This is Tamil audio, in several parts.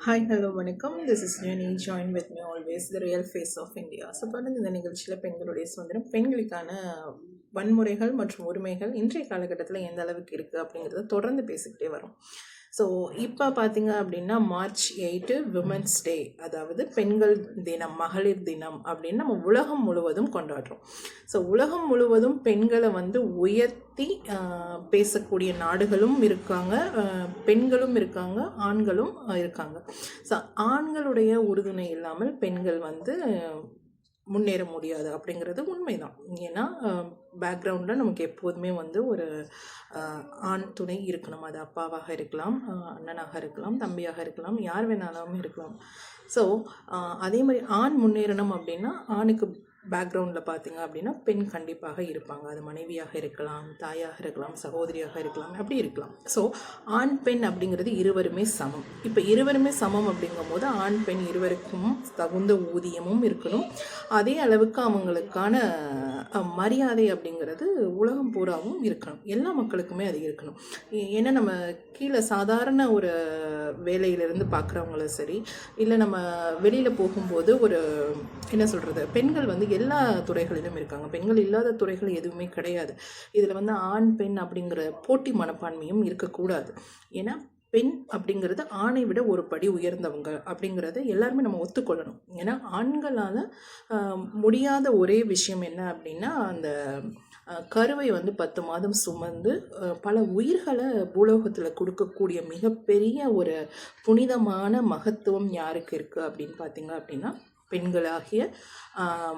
ஹாய் ஹலோ வணக்கம். This is Jenny. Join with me always the real face of India. So தொடர்ந்து இந்த நிகழ்ச்சியில் பெண்களுடைய சுதந்திரம், பெண்களுக்கான வன்முறைகள் மற்றும் உரிமைகள் இன்றைய காலகட்டத்தில் எந்த அளவுக்கு இருக்குது அப்படிங்கிறத தொடர்ந்து பேசிக்கிட்டே வரோம். ஸோ இப்போ பார்த்தீங்க அப்படின்னா March 8 விமன்ஸ் டே, அதாவது பெண்கள் தினம், மகளிர் தினம் அப்படின்னு நம்ம உலகம் முழுவதும் கொண்டாடுறோம். ஸோ உலகம் முழுவதும் பெண்களை உயர்த்தி பேசக்கூடிய நாடுகளும் இருக்காங்க, பெண்களும் இருக்காங்க, ஆண்களும் இருக்காங்க. ஸோ ஆண்களுடைய உறுதுணை இல்லாமல் பெண்கள் முன்னேற முடியாது அப்படிங்கிறது உண்மைதான். ஏன்னா பேக்ரவுண்டில் நமக்கு எப்போதுமே ஒரு ஆண் துணை இருக்கணும். அது அப்பாவாக இருக்கலாம், அண்ணனாக இருக்கலாம், தம்பியாக இருக்கலாம், யார் வேணாலும் இருக்கலாம். ஸோ அதே மாதிரி ஆண் முன்னேறணும் அப்படின்னா ஆணுக்கு பேக்ரவுண்டில் பார்த்தீங்க அப்படின்னா பெண் கண்டிப்பாக இருப்பாங்க. அது மனைவியாக இருக்கலாம், தாயாக இருக்கலாம், சகோதரியாக இருக்கலாம், அப்படி இருக்கலாம். ஸோ ஆண் பெண் அப்படிங்கிறது இருவருமே சமம். இப்போ இருவருமே சமம் அப்படிங்கும் போது ஆண் பெண் இருவருக்கும் தகுந்த ஊதியமும் இருக்கணும். அதே அளவுக்கு அவங்களுக்கான மரியாதை அப்படிங்கிறது உலகம் பூராவும் இருக்கணும். எல்லா மக்களுக்குமே அது இருக்கணும். ஏன்னா நம்ம கீழே சாதாரண ஒரு வேலையிலிருந்து பார்க்குறவங்களும் சரி, இல்லை நம்ம வெளியில் போகும்போது என்ன சொல்கிறது, பெண்கள் எல்லா துறைகளிலும் இருக்காங்க. பெண்கள் இல்லாத துறைகள் எதுவுமே கிடையாது. இதில் ஆண் பெண் அப்படிங்கிற போட்டி மனப்பான்மையும் இருக்கக்கூடாது. ஏன்னா பெண் அப்படிங்கிறது ஆணை விட ஒரு படி உயர்ந்தவங்க அப்படிங்கிறத எல்லாருமே நம்ம ஒத்துக்கொள்ளணும். ஏன்னா ஆண்களால் முடியாத ஒரே விஷயம் என்ன அப்படின்னா, அந்த கருவை 10 மாதம் சுமந்து பல உயிர்களை பூலோகத்தில் கொடுக்கக்கூடிய மிகப்பெரிய ஒரு புனிதமான மகத்துவம் யாருக்கு இருக்குது அப்படின்னு பார்த்தீங்க அப்படின்னா பெண்களாகிய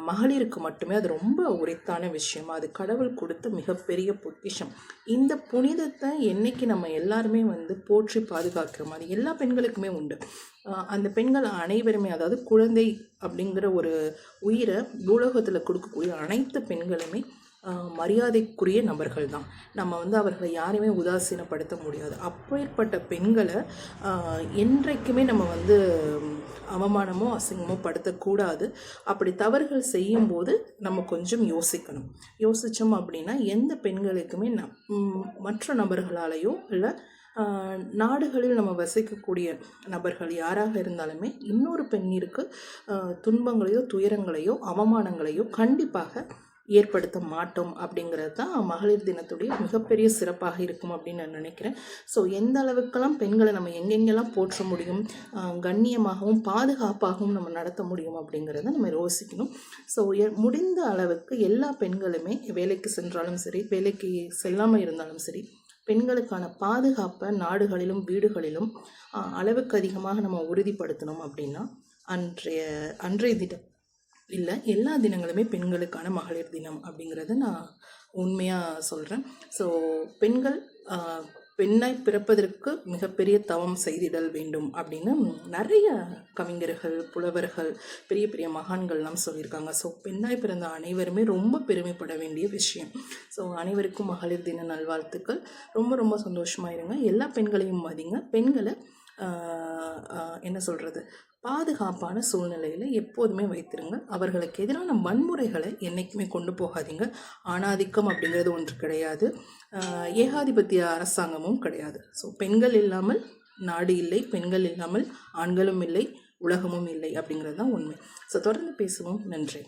மகளிருக்கு மட்டுமே அது ரொம்ப உரித்தான விஷயம். அது கடவுள் கொடுத்த மிகப்பெரிய பொக்கிஷம். இந்த புனிதத்தை என்னைக்கு நம்ம எல்லாருமே போற்றி பாதுகாக்கிற மாதிரி எல்லா பெண்களுக்குமே உண்டு. அந்த பெண்கள் அனைவருமே, அதாவது குழந்தை அப்படிங்கிற ஒரு உயிரை பூலோகத்தில் கொடுக்கக்கூடிய அனைத்து பெண்களுமே மரியாதைக்குரிய நபர்கள் தான். நம்ம அவர்களை யாரையுமே உதாசீனப்படுத்த முடியாது. அப்பேற்பட்ட பெண்களை என்றைக்குமே நம்ம அவமானமோ அசிங்கமோ படுத்தக்கூடாது. அப்படி தவறுகள் செய்யும்போது நம்ம கொஞ்சம் யோசித்தோம் அப்படின்னா எந்த பெண்களுக்குமே மற்ற நபர்களாலேயோ இல்லை நாடுகளில் நம்ம வசிக்கக்கூடிய நபர்கள் யாராக இருந்தாலுமே இன்னொரு பெண்ணிற்கு துன்பங்களையோ துயரங்களையோ அவமானங்களையோ கண்டிப்பாக ஏற்படுத்த மாட்டோம் அப்படிங்கிறது தான் மகளிர் தினத்துடைய மிகப்பெரிய சிறப்பாக இருக்கும் அப்படின்னு நான் நினைக்கிறேன். ஸோ எந்த அளவுக்கெல்லாம் பெண்களை நம்ம எங்கெங்கெல்லாம் போற்ற முடியும், கண்ணியமாகவும் பாதுகாப்பாகவும் நம்ம நடத்த முடியும் அப்படிங்கிறத நம்ம யோசிக்கணும். ஸோ முடிந்த அளவுக்கு எல்லா பெண்களுமே வேலைக்கு சென்றாலும் சரி, வேலைக்கு செல்லாமல் இருந்தாலும் சரி, பெண்களுக்கான பாதுகாப்பை நாடுகளிலும் வீடுகளிலும் அளவுக்கு அதிகமாக நம்ம உறுதிப்படுத்தணும். அப்படின்னா அன்றைய தினம் இல்லை, எல்லா தினங்களுமே பெண்களுக்கான மகளிர் தினம் அப்படிங்கிறத நான் உண்மையாக சொல்கிறேன். ஸோ பெண்கள் பெண்ணாய் பிறப்பதற்கு மிகப்பெரிய தவம் செய்திடல் வேண்டும் அப்படின்னு நிறைய கவிஞர்கள், புலவர்கள், பெரிய பெரிய மகான்கள்லாம் சொல்லியிருக்காங்க. ஸோ பெண்ணாய் பிறந்த அனைவருமே ரொம்ப பெருமைப்பட வேண்டிய விஷயம். ஸோ அனைவருக்கும் மகளிர் தின நல்வாழ்த்துக்கள். ரொம்ப ரொம்ப சந்தோஷமாக இருங்க. எல்லா பெண்களையும் மதிங்க. பெண்களை என்ன சொல்கிறது, பாதுகாப்பான சூழ்நிலையில் எப்போதுமே வைத்திருங்க. அவர்களுக்கு எதிரான வன்முறைகளை என்றைக்குமே கொண்டு போகாதீங்க. ஆணாதிக்கம் அப்படிங்கிறது ஒன்று கிடையாது, ஏகாதிபத்திய அரசாங்கமும் கிடையாது. ஸோ பெண்கள் இல்லாமல் நாடு இல்லை, பெண்கள் இல்லாமல் ஆண்களும் இல்லை, உலகமும் இல்லை அப்படிங்கிறது தான் உண்மை. ஸோ தொடர்ந்து பேசுவோம். நன்றி.